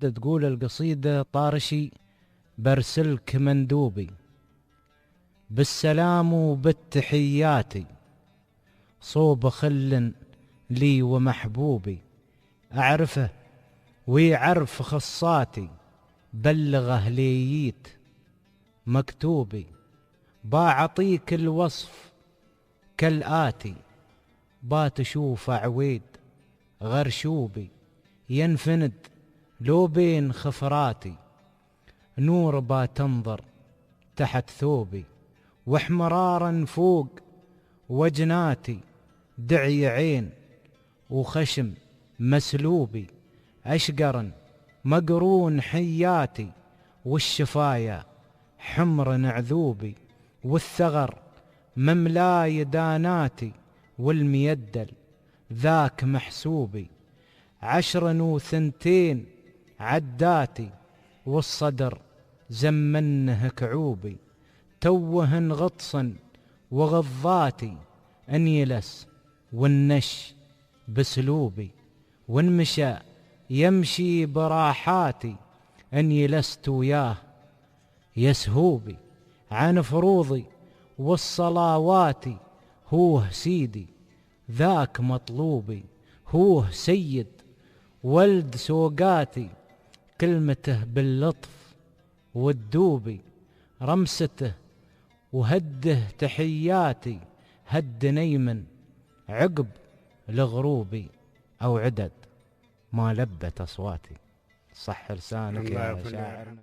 تقول القصيدة طارشي برسلك مندوبي بالسلام وبالتحياتي صوب خل لي ومحبوبي أعرفه ويعرف خصاتي بلغه لييت مكتوبي باعطيك الوصف كالآتي باتشوف عويد غرشوبي ينفند لو بين خفراتي نور باتنظر تحت ثوبي واحمرارا فوق وجناتي دعي عين وخشم مسلوبي أشقرا مقرون حياتي والشفايا حمر عذوبي والثغر مملاي داناتي والميدل ذاك محسوبي 10 و2 عداتي والصدر زمنه كعوبي توهن غطسا وغضاتي أنيلس والنش بسلوبي وانمشى يمشي براحاتي أني لست وياه يسهوبي عن فروضي والصلاوات هوه سيدي ذاك مطلوبي هوه سيد ولد سوقاتي كلمته باللطف والدوبي رمسته وهده تحياتي هد نيمن عقب لغروبي أو عدد ما لبت أصواتي صح لسانك يا شاعر.